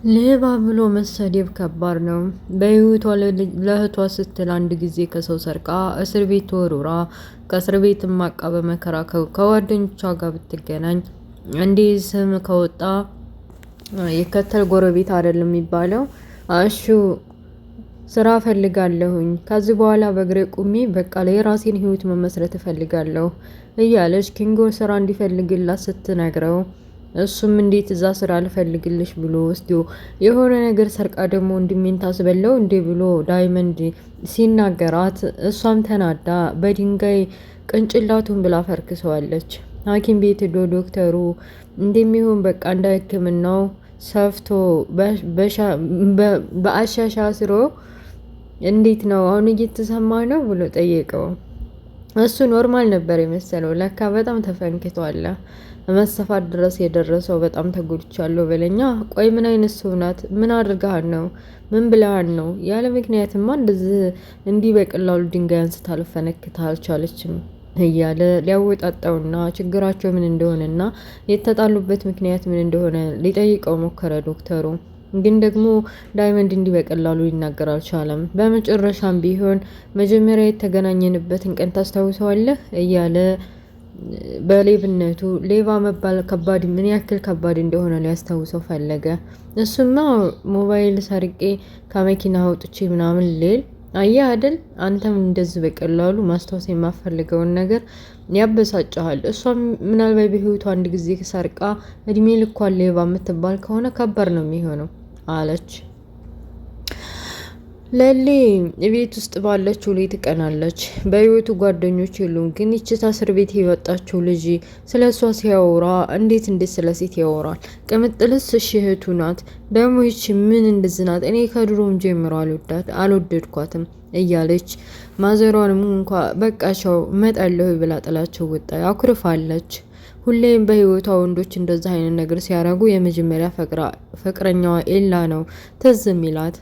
ሌባ ብሎ መሰደብ ከባድ ነው። በህይወቷ ለእህቷ ስትል አንድ ጊዜ ከሰው ሰርቃ እስር ቤት ተወርውራ ከእስር ቤት ማቃ በመከራ ከጓደኞቿ ጋር ብትገናኝ እንዲህ ስም ከወጣ የከተል ጎረቤት አይደለም የሚባለው። አሹ ስራ እፈልጋለሁኝ ከዚህ በኋላ በእግሬ ቁሚ በቃ የራሴን ህይወት መመስረት እፈልጋለሁ እያለች ኪንጎ ስራ እንዲፈልግላት ስትነግረው እሱም እንዴት እዛ ስራ ልፈልግልሽ ብሎ ወስዶ የሆነ ነገር ሰርቃ ደግሞ ወንድሜን ታስበለው እንዴ ብሎ ዳይመንድ ሲናገራት እሷም ተናዳ በድንጋይ ቅንጭላቱን ብላ ፈርክሰዋለች። ሐኪም ቤት ሄዶ ዶክተሩ እንደሚሆን በቃ እንደ ህክምናው ሰፍቶ በአሻሻ ስሮ እንዴት ነው አሁን እየተሰማ ነው ብሎ ጠየቀው። እሱ ኖርማል ነበር የመሰለው ለካ በጣም ተፈንክቷል። መሰፋት ድረስ የደረሰው በጣም ተጎድቻለሁ በለኛ። ቆይ ምን አይነት ሰው ናት? ምን አድርጋሃን ነው? ምን ብለሃን ነው? ያለ ምክንያትማ እንደዚህ እንዲህ በቀላሉ ድንጋይ አንስታ ልፈነክታ አልቻለችም እያለ ሊያወጣጣውና ችግራቸው ምን እንደሆነና የተጣሉበት ምክንያት ምን እንደሆነ ሊጠይቀው ሞከረ ዶክተሩ። ግን ደግሞ ዳይመንድ እንዲህ በቀላሉ ሊናገር አልቻለም። በመጨረሻም ቢሆን መጀመሪያ የተገናኘንበትን ቀን ታስታውሰዋለህ እያለ በሌብነቱ ሌባ መባል ከባድ ምን ያክል ከባድ እንደሆነ ሊያስታውሰው ፈለገ። እሱማ ሞባይል ሰርቄ ከመኪና አውጥቼ ምናምን ሌል አየህ አይደል አንተም እንደዚህ በቀላሉ ማስታወስ የማፈልገውን ነገር ያበሳጭሃል። እሷም ምናልባት በህይወቷ አንድ ጊዜ ሰርቃ እድሜ ልኳን ሌባ የምትባል ከሆነ ከባድ ነው የሚሆነው አለች። ለሊ ቤት ውስጥ ባለችው ላይ ትቀናለች። በህይወቱ ጓደኞች የሉም። ግን ይቺ እስር ቤት የወጣችው ልጅ ስለ እሷ ሲያወራ እንዴት ስለ ሴት ያወራል? ቅምጥልስ እሺ እህቱ ናት። ደግሞ ይቺ ምን እንደዚህ ናት? እኔ ከድሮም ጀምሮ አልወደድኳትም እያለች ማዘሯንም እንኳ በቃቸው መጣለሁ ብላ ጥላቸው ወጣ። አኩርፋለች። ሁሌም በህይወቷ ወንዶች እንደዛ አይነት ነገር ሲያረጉ የመጀመሪያ ፍቅረኛዋ ኤላ ነው ትዝ የሚላት።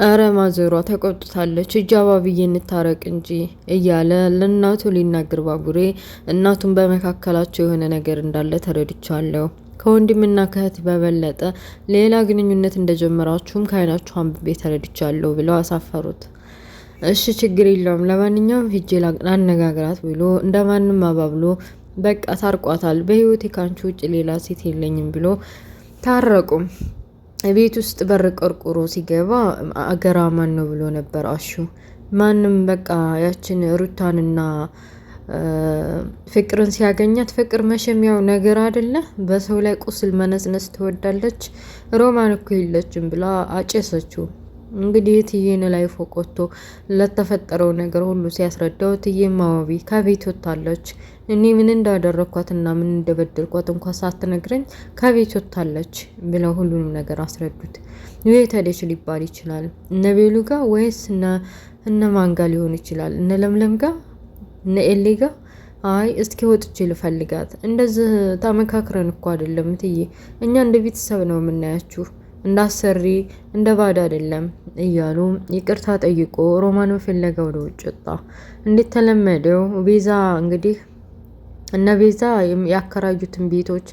አረ ማዘሯ ተቆጥታለች። እጃባ ብዬ እንታረቅ እንጂ እያለ ለእናቱ ሊናገር ባቡሬ እናቱን በመካከላቸው የሆነ ነገር እንዳለ ተረድቻለሁ። ከወንድምና ከእህት በበለጠ ሌላ ግንኙነት እንደጀመራችሁም ከአይናችሁ አንብቤ ተረድቻለሁ ብለው አሳፈሩት። እሺ ችግር የለውም ለማንኛውም ሂጄ ላነጋግራት ብሎ እንደማንም አባብሎ በቃ ታርቋታል። በህይወቴ ካንቺ ውጭ ሌላ ሴት የለኝም ብሎ ታረቁም። ቤት ውስጥ በር ቆርቆሮ ሲገባ አገራ ማን ነው ብሎ ነበር አሹ። ማንም በቃ ያችን ሩታንና ፍቅርን ሲያገኛት ፍቅር መሸሚያው ነገር አይደለ በሰው ላይ ቁስል መነስነስ ትወዳለች። ሮማን እኮ የለችም ብላ አጨሰችው። እንግዲህ እትዬን ላይ ፎቅ ወጥቶ ለተፈጠረው ነገር ሁሉ ሲያስረዳው እትዬ ማዋቢ ከቤት ወጥታለች። እኔ ምን እንዳደረኳትና ምን እንደበደልኳት እንኳን ሳትነግረኝ ከቤት ወጥታለች ብለው ሁሉንም ነገር አስረዱት። የት ሄደች ሊባል ይችላል? እነ ቤሉ ጋር ወይስ እነ ማን ጋር ሊሆን ይችላል? እነ ለምለም ጋር፣ እነ ኤሌ ጋር? አይ እስኪ ወጥቼ ልፈልጋት። እንደዚህ ተመካክረን እኮ አይደለም እትዬ፣ እኛ እንደ ቤተሰብ ነው የምናያችሁ እንዳሰሪ እንደ ባዳ አይደለም እያሉ ይቅርታ ጠይቆ ሮማንን ፍለጋ ወደ ውጭ ወጣ። እንደተለመደው ቤዛ እንግዲህ እነ ቤዛ ያከራዩትን ቤቶች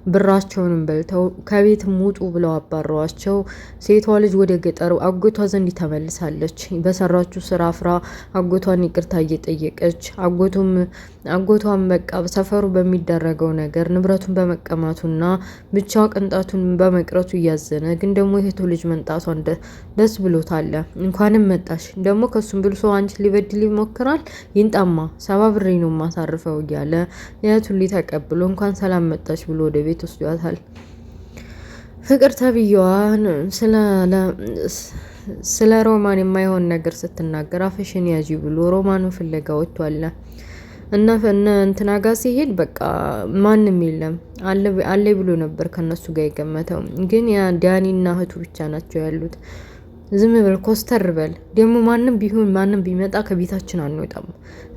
ብራቸውንም በልተው ከቤት ሙጡ ብለው አባረዋቸው። ሴቷ ልጅ ወደ ገጠሩ አጎቷ ዘንድ ተመልሳለች። በሰራችው ስራ አፍራ አጎቷን ይቅርታ እየጠየቀች አጎቷን በቃ ሰፈሩ በሚደረገው ነገር ንብረቱን በመቀማቱና ብቻ ቅንጣቱን በመቅረቱ እያዘነ ግን ደግሞ የእህቱ ልጅ መንጣቷን ደስ ብሎታል። እንኳንም መጣሽ ደግሞ ከሱም ብልሶ አንቺ ሊበድል ይሞክራል። ይንጣማ 70 ብር ነው ማሳርፈው እያለ የእህቱን ልጅ ተቀብሎ እንኳን ሰላም መጣች ብሎ ወደ ቤት ወስዷታል። ፍቅር ተብዬዋን ስለ ሮማን የማይሆን ነገር ስትናገር አፍሽን ያዢ ብሎ ሮማኑን ፍለጋ ወጥቷል። እና እንትና ጋር ሲሄድ በቃ ማንም የለም አለ ብሎ ነበር ከነሱ ጋር የገመተው። ግን ያ ዳኒና እህቱ ብቻ ናቸው ያሉት። ዝም በል ኮስተር በል ደግሞ ማንም ቢሆን ማንም ቢመጣ ከቤታችን አንወጣም።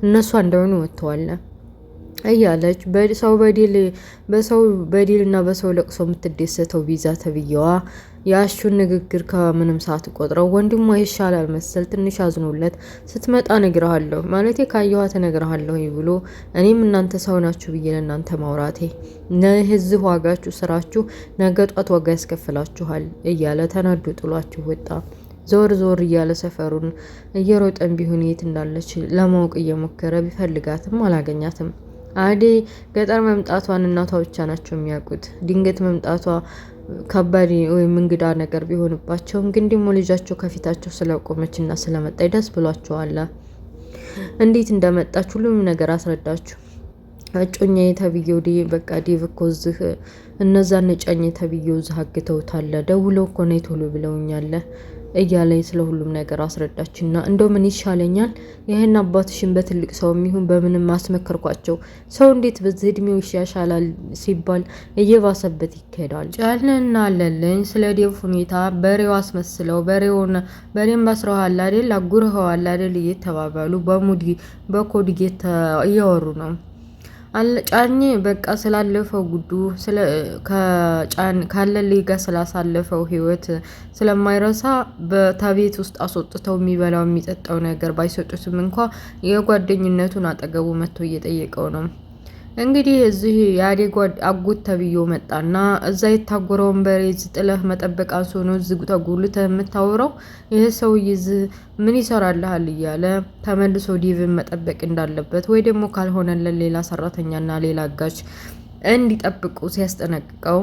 እነሱ እንደሆኑ ወጥተዋል። እያለች በሰው በደልና በሰው ለቅሶ የምትደሰተው ቤዛ ተብዬዋ የአሹን ንግግር ከምንም ሳትቆጥረው ወንድሟ ይሻላል መሰል ትንሽ አዝኖለት ስትመጣ እነግርሃለሁ ማለቴ ካየኋት እነግርሃለሁ ብሎ እኔም እናንተ ሰው ናችሁ ብዬ ለእናንተ ማውራቴ እዚህ ዋጋችሁ ስራችሁ ነገ ጧት ዋጋ ያስከፍላችኋል እያለ ተናዶ ጥሏችሁ ወጣ። ዞር ዞር እያለ ሰፈሩን እየሮጠን ቢሆን የት እንዳለች ለማወቅ እየሞከረ ቢፈልጋትም አላገኛትም። አደይ ገጠር መምጣቷን እናቷ ብቻ ናቸው የሚያውቁት። ድንገት መምጣቷ ከባድ ወይም እንግዳ ነገር ቢሆንባቸውም ግን ደግሞ ልጃቸው ከፊታቸው ስለቆመች እና ስለመጣች ደስ ብሏቸዋል። እንዴት እንደመጣች ሁሉም ነገር አስረዳችሁ። እጮኛ የተብየው በቃ ዴቭ እኮ እዚህ እነዛን ጫኝ የተብየው እዚህ አግተውታል፣ ደውለው እኮ ነይ ቶሎ ብለውኛል እያለኝ ስለ ሁሉም ነገር አስረዳችና እንደው ምን ይሻለኛል ይሄን አባትሽን በትልቅ ሰው የሚሆን በምንም አስመከርኳቸው። ሰው እንዴት በዚህ እድሜው ይሻሻላል ሲባል እየባሰበት ይካሄዳል። ጫልንና አለልኝ ስለ ዴቭ ሁኔታ በሬው አስመስለው በሬም ባስረዋል አይደል አጉረኸዋል አይደል እየተባባሉ በኮድ እያወሩ ነው። ጫኔ በቃ ስላለፈው ጉዱ ካለልኝ ጋር ስላሳለፈው ህይወት ስለማይረሳ በታቤት ውስጥ አስወጥተው የሚበላው የሚጠጣው ነገር ባይሰጡትም እንኳ የጓደኝነቱን አጠገቡ መጥቶ እየጠየቀው ነው። እንግዲህ እዚህ የአዴግ አጎት ተብዮ መጣና እዛ የታጎረውን በሬ ጥለህ መጠበቅ አንሶ ነው እዚህ ተጉልተህ የምታወራው ይህ ሰውዬ ምን ይሰራልሃል እያለ ተመልሶ ዴቭን መጠበቅ እንዳለበት ወይ ደግሞ ካልሆነለት ሌላ ሰራተኛና ሌላ አጋች እንዲጠብቁ ሲያስጠነቅቀው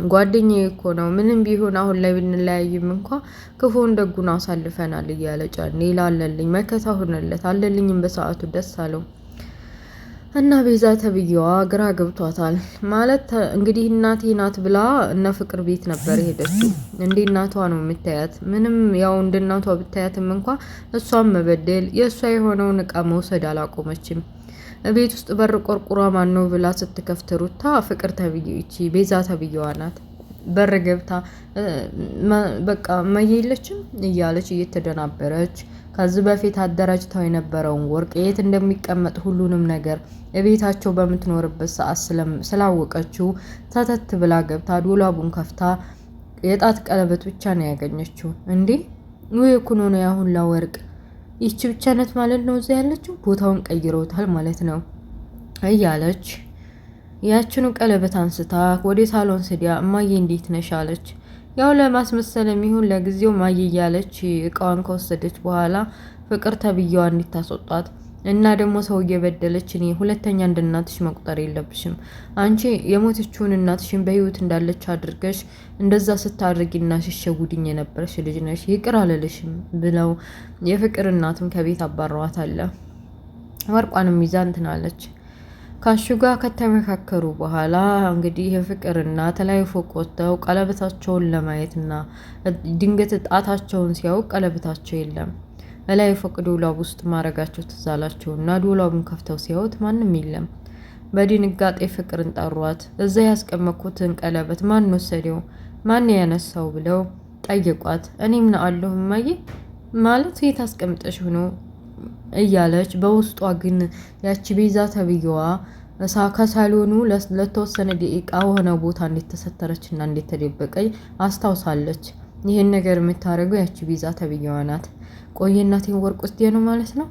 ጓደኛዬ እኮ ነው ምንም ቢሆን አሁን ላይ ብንለያይም እንኳ ክፉን ደጉን አሳልፈናል እያለ ጫኔ ላለልኝ መከታ ሆነለት። አለልኝም በሰዓቱ ደስ አለው። እና ቤዛ ተብዬዋ ግራ ገብቷታል። ማለት እንግዲህ እናቴ ናት ብላ እነ ፍቅር ቤት ነበር ሄደችው። እንደ እናቷ ነው የምታያት። ምንም ያው እንደ እናቷ ብታያትም እንኳ እሷን መበደል የእሷ የሆነውን እቃ መውሰድ አላቆመችም። ቤት ውስጥ በር ቆርቁሯ ማን ነው ብላ ስትከፍት ሩታ ፍቅር ተብዬ ቤዛ ተብዬዋ ናት። በር ገብታ በቃ መየለችም እያለች እየተደናበረች ከዚህ በፊት አደራጅታው የነበረውን ወርቅ የት እንደሚቀመጥ ሁሉንም ነገር እቤታቸው በምትኖርበት ሰዓት ስላወቀችው ተተት ብላ ገብታ ዶላቡን ከፍታ የጣት ቀለበት ብቻ ነው ያገኘችው። እንዴ ወይ ኩኖ ነው ያሁን ለወርቅ ይቺ ብቻ ነት ማለት ነው እዚያ ያለችው ቦታውን ቀይረውታል ማለት ነው እያለች ያችኑ ቀለበት አንስታ ወደ ሳሎን ስዲያ እማዬ እንዴት ነሽ አለች። ያው ለማስመሰል የሚሆን ለጊዜው ማዬ እያለች እቃዋን ከወሰደች በኋላ ፍቅር ተብዬዋ እንድታስወጣት እና ደግሞ ሰው እየበደለች እኔ ሁለተኛ እንደ እናትሽ መቁጠር የለብሽም አንቺ የሞተችውን እናትሽን በህይወት እንዳለች አድርገሽ እንደዛ ስታድርጊና ሲሸጉድኝ የነበረሽ ልጅ ነሽ ይቅር አልልሽም ብለው የፍቅር እናትም ከቤት አባረዋታል። ወርቋንም ይዛ እንትናለች። ካሹ ጋር ከተመካከሩ በኋላ እንግዲህ የፍቅርና ተለያዩ ፎቅ ወጥተው ቀለበታቸውን ለማየትና ድንገት ጣታቸውን ሲያውቅ ቀለበታቸው የለም። በላይ ፎቅ ዶላብ ውስጥ ማረጋቸው ትዛላቸውና ዶላቡን ከፍተው ሲያዩት ማንም የለም። በድንጋጤ ፍቅርን ጠሯት። እዛ ያስቀመጥኩትን ቀለበት ማን ወሰደው? ማን ያነሳው? ብለው ጠየቋት። እኔ ምን አለሁ እማዬ ማለት የት አስቀምጠሽ ሆኖ እያለች በውስጧ ግን ያቺ ቤዛ ተብዬዋ ከሳሎኑ ለተወሰነ ደቂቃ ሆነ ቦታ እንዴት ተሰተረችና እንዴት ተደበቀኝ አስታውሳለች። ይሄን ነገር የምታደርገው ያቺ ቤዛ ተብዬዋ ናት። ቆይ እናቴን ወርቅ ውስጥ ነው ማለት ነው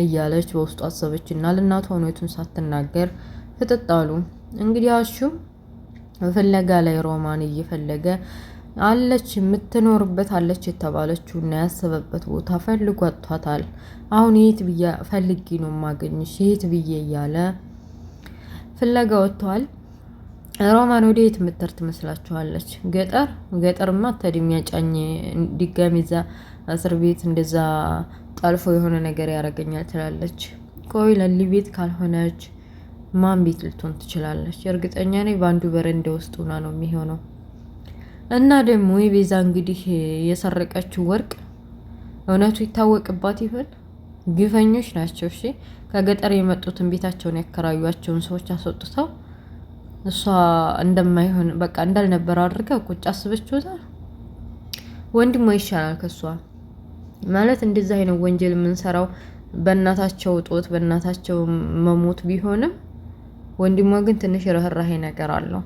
እያለች በውስጧ አሰበችና ለእናቷ እውነቱን ሳትናገር ፍጥጣሉ። እንግዲህ አሹ ፍለጋ ላይ ሮማን እየፈለገ አለች የምትኖርበት አለች የተባለችው እና ያሰበበት ቦታ ፈልጎ አጥቷታል። አሁን የት ብዬ ፈልጊ ነው ማገኝሽ የት ብዬ እያለ ፍለጋ ወጥቷል። ሮማን ወደ የት ምትር ትመስላችኋለች? ገጠርማ ተድሚያ ጫኝ ድጋሚ እዛ እስር ቤት እንደዛ ጠልፎ የሆነ ነገር ያደርገኛል ትላለች። ቆይ ለሊ ቤት ካልሆነች ማን ቤት ልትሆን ትችላለች? እርግጠኛ ነኝ በአንዱ በረንዳ ውስጥ ሆና ነው የሚሆነው። እና ደግሞ የቤዛ እንግዲህ የሰረቀችው ወርቅ እውነቱ ይታወቅባት ይሆን? ግፈኞች ናቸው። እሺ ከገጠር የመጡትን ቤታቸውን ያከራዩአቸውን ሰዎች አስወጥተው እሷ እንደማይሆን በቃ እንዳልነበር አድርጋ ቁጭ አስበችውታል። ወንድሟ ይሻላል ከሷ ማለት እንደዛ አይነት ወንጀል የምንሰራው በእናታቸው ጦት በእናታቸው መሞት ቢሆንም ወንድሟ ግን ትንሽ ርህራሄ ነገር አለው።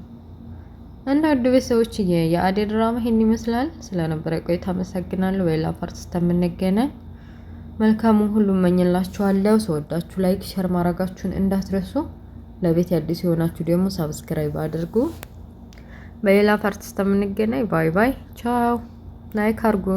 እና ውድ ቤተሰቦች የአደይ ድራማ ይሄን ይመስላል። ስለነበረ ቆይታ አመሰግናለሁ። በሌላ ፓርት እስከምንገናኝ መልካሙን ሁሉ እመኝላችኋለሁ። ስወዳችሁ ላይክ፣ ሸር ማድረጋችሁን እንዳትረሱ። ለቤት አዲስ የሆናችሁ ደግሞ ሳብስክራይብ አድርጉ። በሌላ ፓርት እስከምንገናኝ ባይ ባይ፣ ቻው። ላይክ አድርጉ።